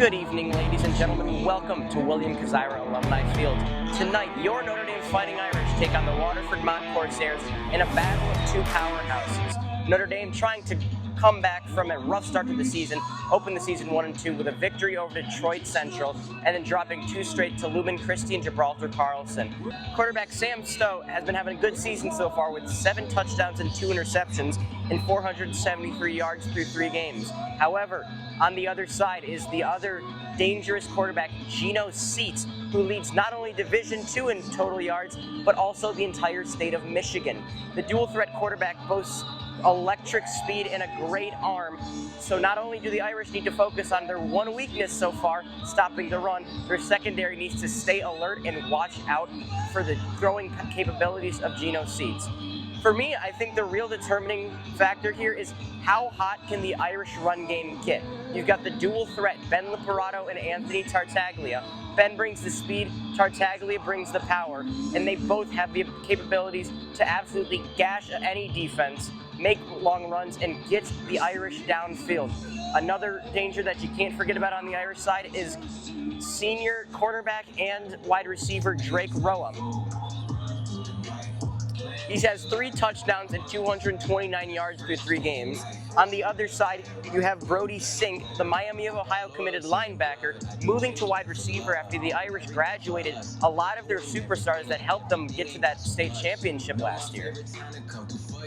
Good evening, ladies and gentlemen. Welcome to William Kazira Alumni Field. Tonight, your Notre Dame Fighting Irish take on the Waterford Mott Corsairs in a battle of two powerhouses. Notre Dame trying to come back from a rough start to the season, open the season 1-2 with a victory over Detroit Central, and then dropping two straight to Lumen Christi and Gibraltar Carlson. Quarterback Sam Stowe has been having a good season so far with 7 touchdowns and 2 interceptions and 473 yards through 3 games. However, on the other side is the other dangerous quarterback, Geno Seats, who leads not only Division II in total yards, but also the entire state of Michigan. The dual-threat quarterback boasts electric speed and a great arm. So not only do the Irish need to focus on their one weakness so far, stopping the run, their secondary needs to stay alert and watch out for the throwing capabilities of Geno Seats. For me, I think the real determining factor here is how hot can the Irish run game get. You've got the dual threat, Ben Liperato and Anthony Tartaglia. Ben brings the speed, Tartaglia brings the power, and they both have the capabilities to absolutely gash any defense, make long runs, and get the Irish downfield. Another danger that you can't forget about on the Irish side is senior quarterback and wide receiver Drake Roa. He has 3 touchdowns and 229 yards through 3 games. On the other side, you have Brody Sink, the Miami of Ohio committed linebacker, moving to wide receiver after the Irish graduated a lot of their superstars that helped them get to that state championship last year.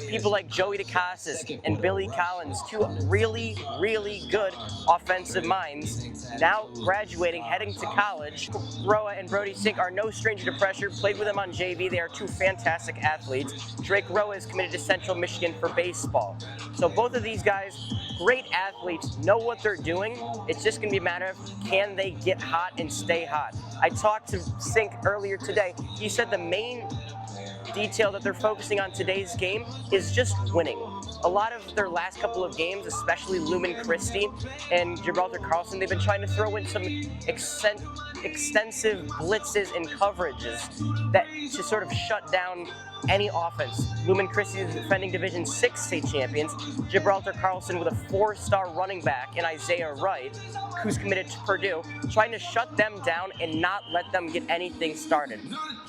People like Joey DeCassis and Billy Collins, 2 really, really good offensive minds, now graduating, heading to college. Roa and Brody Sink are no stranger to pressure, played with them on JV. They are 2 fantastic athletes. Drake Roa is committed to Central Michigan for baseball. So both of these guys, great athletes, know what they're doing. It's just going to be a matter of can they get hot and stay hot. I talked to Sink earlier today. He said the main detail that they're focusing on today's game is just winning. A lot of their last couple of games, especially Lumen Christi and Gibraltar Carlson, they've been trying to throw in some extensive blitzes and coverages that to sort of shut down any offense. Lumen Christi is defending Division VI state champions. Gibraltar Carlson with a 4-star running back in Isaiah Wright, who's committed to Purdue, trying to shut them down and not let them get anything started.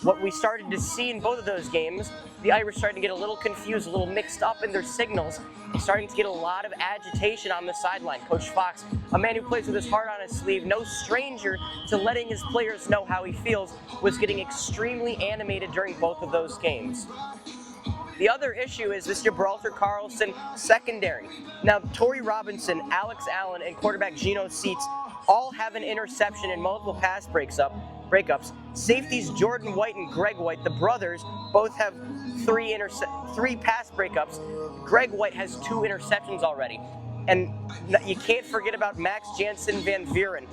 What we started to see in both of those games, the Irish starting to get a little confused, a little mixed up in their signals, and starting to get a lot of agitation on the sideline. Coach Fox, a man who plays with his heart on his sleeve, no stranger to letting his players know how he feels, was getting extremely animated during both of those games. The other issue is this Gibraltar Carlson secondary. Now, Torrey Robinson, Alex Allen, and quarterback Geno Seats all have an interception and multiple pass breakups. Safeties Jordan White and Greg White, the brothers, both have 3 pass breakups. Greg White has 2 interceptions already. And you can't forget about Max Jansen Van Vieren.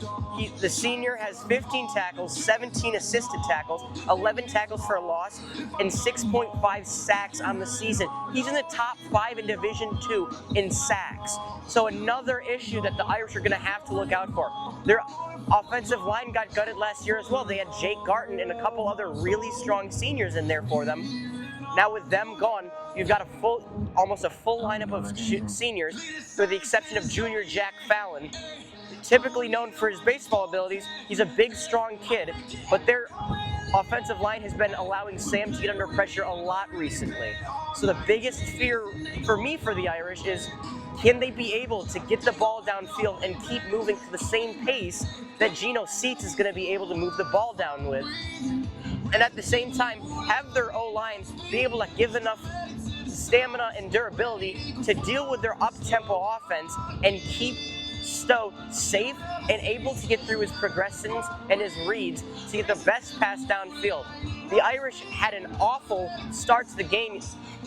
The senior has 15 tackles, 17 assisted tackles, 11 tackles for a loss, and 6.5 sacks on the season. He's in the top 5 in Division II in sacks. So another issue that the Irish are going to have to look out for. Their offensive line got gutted last year as well. They had Jake Garton and a couple other really strong seniors in there for them. Now with them gone, you've got almost a full lineup of seniors, with the exception of junior Jack Fallon. Typically known for his baseball abilities, he's a big, strong kid, but their offensive line has been allowing Sam to get under pressure a lot recently. So the biggest fear for me for the Irish is, can they be able to get the ball downfield and keep moving to the same pace that Geno Seats is going to be able to move the ball down with? And at the same time, have their O-line be able to give enough stamina and durability to deal with their up-tempo offense and keep Stowe safe and able to get through his progressions and his reads to get the best pass downfield. The Irish had an awful start to the game.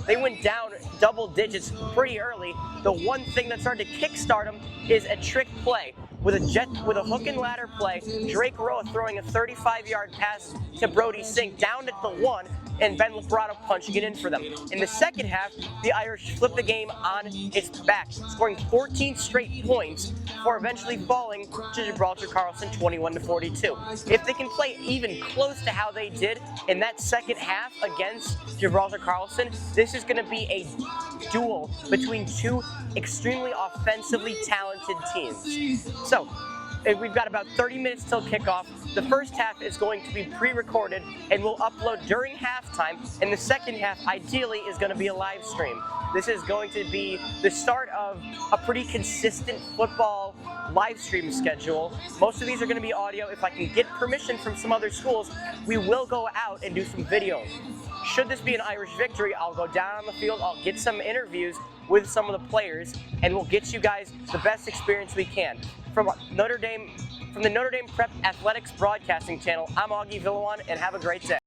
They went down double digits pretty early. The one thing that started to kickstart them is a trick play. With a hook and ladder play, Drake Roa throwing a 35-yard pass to Brody Sink down at the 1, and Ben Liperato punching it in for them. In the second half, the Irish flipped the game on its back, scoring 14 straight points before eventually falling to Gibraltar Carlson 21-42. If they can play even close to how they did in that second half against Gibraltar Carlson, this is going to be a duel between 2 extremely offensively talented teams. So, We've got about 30 minutes till kickoff. The first half is going to be pre-recorded and we'll upload during halftime, and the second half ideally is going to be a live stream. This is going to be the start of a pretty consistent football live stream schedule. Most of these are going to be audio. If I can get permission from some other schools, we will go out and do some video. Should this be an Irish victory, I'll go down on the field, I'll get some interviews with some of the players, and we'll get you guys the best experience we can. From the Notre Dame Prep Athletics Broadcasting Channel, I'm Augie Villawan, and have a great day.